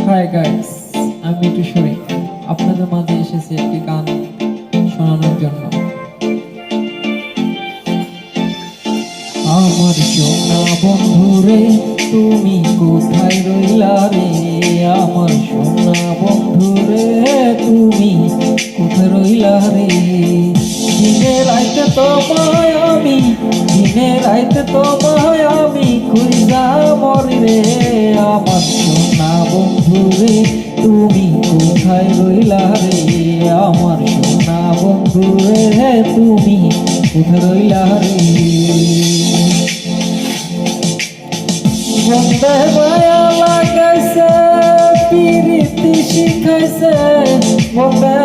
Hi guys, আমি একটু শরীফ আপনাদের মাঝে এসেছি একটি গান শোনানোর জন্য। আমার সোনা বন্ধুরে তুমি কোথায় রইলা রে, আমার সোনা বন্ধুরে তুমি কোথায় রইলা রে। দিনে রাইতে তোমায় আমি, দিনে রাইতে তোমায় আমি খুঁজা মরি রে। আমার সোনা বন্ধুরে তুমি কোথায় রইলা রে, আমার সোনা বন্ধুরে তুমি কোথায় রইলা রে। বন্দে মায়া লাগাইছে পিরিতি শিখাইছে, বন্দে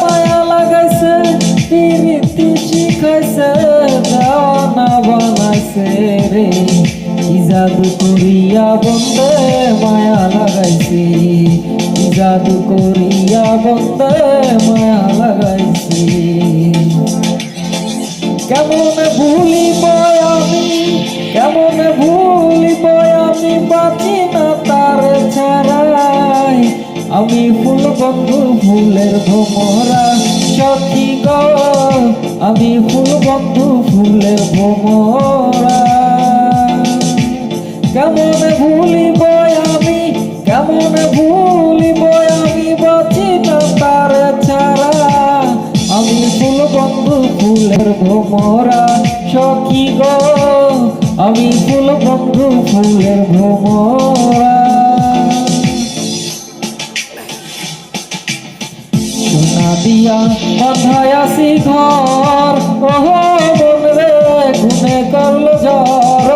মায়া লাগাইছে পিরিতি শিখাইছে, দেওয়ানা বানাইছে রে। কি জাদু করিয়া বন্দে মায়া লাগাইছে, কি জাদু করিয়া বন্দে মায়া লাগাইছে। কেমন ভুলিব আমি, কেমন ভুলিব আমি, বাঁচি না তার ছাড়াই। আমি ফুল বন্ধু ফুলের ভোমরা সখী গো, আমি ফুল বন্ধু ফুলের ভোমরা। কেমন ভুলিব আমি, কেমন ভুলিব আমি, বাঁচি না তার ছাড়া। আমি ফুল বন্ধু ফুলের ভোমরা সখী গো, আমি ফুল বন্ধু ফুলের ভোমরা। সোনা দিয়া বাঁধায় আসি ঘর, ওহ মন রে ঘুমে করল ঝড়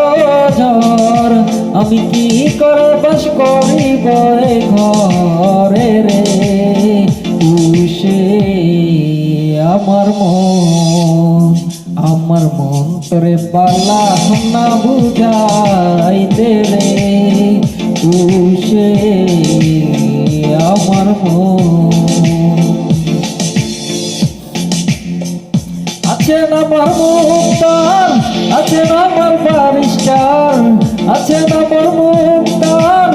ঝড়। আমি কি করে বাস করিব এ ঘরে রে, তুষে আমার মন, আমার মন তোরে পালা না বুঝাইতে রে। তুষে আমার মন, আছেন আমার মুক্তার, আছেন আমার ব্যারিস্টার, আছেন আমার মুক্তার,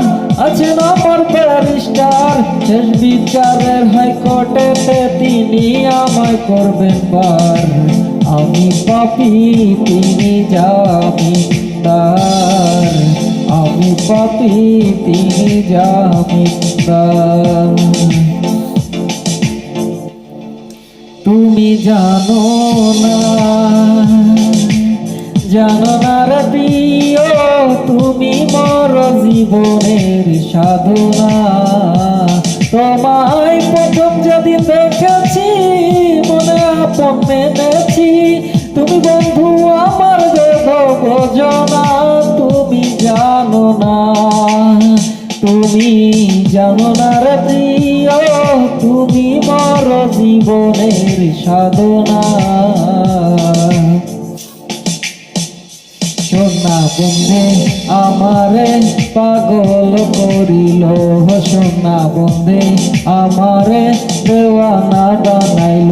আছেন আমার ব্যারিস্টার। শেষ বিচারের হাইকোর্টেতে তিনি আমায় করবেন পার। আমি পাপী তিনি জামিনদার, আমি পাপী তিনি জামিনদার। তুমি জানো না, জানো না রে প্রিয়, তুমি মোর জীবনের সাধনা। তোমায় প্রথম যেদিন দেখেছি মনে আপন মেনেছি, তুমি বন্ধু আমার দেহ বোঝনা। তুমি জানো না, তুমি জানো না রে প্রিয়, তুমি মোর জীবনের সাধনা। সোনা বন্ধে আমারে পাগল করিল, সোনা বন্ধে আমারে দেওয়ানা বানাইল।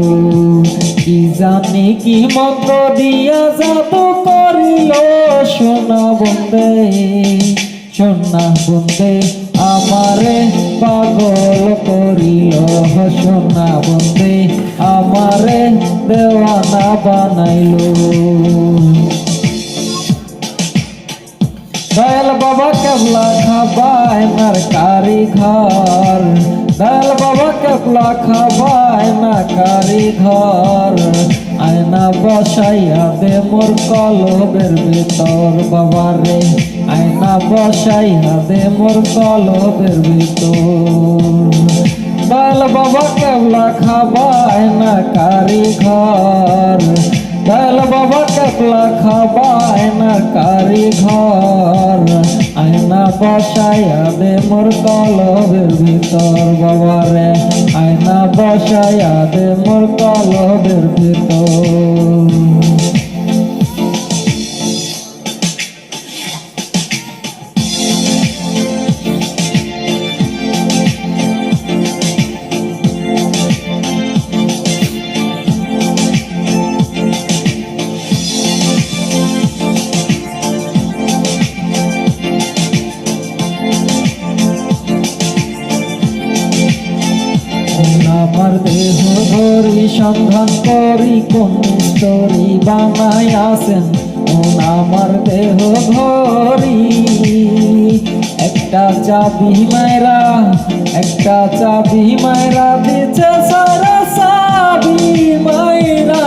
কি জানি কি মন্ত্র দিয়া জাদু করিল, সোনা বন্ধে, সোনা বন্ধে আমারে পাগল করিল, সোনা বন্ধে আমারে দেওয়ানা বানাইল। দয়াল বাবা কেবলা খাবায় নার কারিঘর, দয়াল বাবা কেবলা খাবায় না কারিঘর। আয়না বসাইয়া দে মোর কলবের ভিতর বাবারে, আয়না বসাইয়া দে মোর কলবের ভিতর। দয়াল বাবা কেবলা খাবায় না কারিঘর, দয়াল বাবা কেবলা খাবায় না কারিঘর। আয়না বসাইয়া দে মোর কলবের ভিতর বাবারে, আয়না বসাইয়া দে মোর কলবের ভিতর। গরি সন্ধান করি কোন মিস্ত্রি বানাই আছেন মন আমার দেহ ঘরি। একটা চাবি মায়েরা দিছে সারা চাবি মায়েরা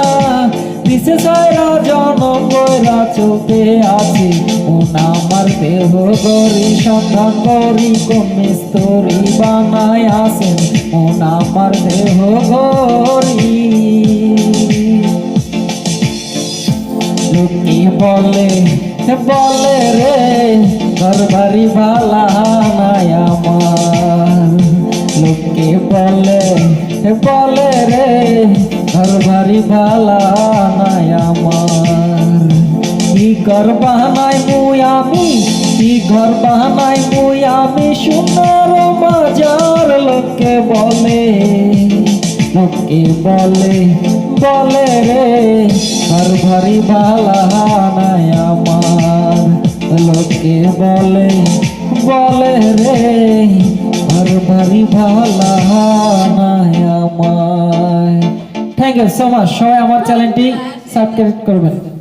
দিছে সারা জনম কইরা চলতে আছে মন আমার দেহ গরি সন্ধান করি কোন মিস্ত্রি বানাই আছেন মন আমার দেহ ঘরি। লোকে বলে রে ঘর বাড়ি ভালা নাই আমার। লোকে বলে রে ঘর বাড়ি ভালা নাই আমার। কি ঘর বানাই মুই আমি সুন্দর বাজার। লোকে বলে রে ঘর ভারি ভালা নাই আমার। লোকে বলে রে ঘর ভারি ভালা নাই আমার। Thank you so much. সবাই আমার চ্যানেলটি সাবস্ক্রাইব করবেন।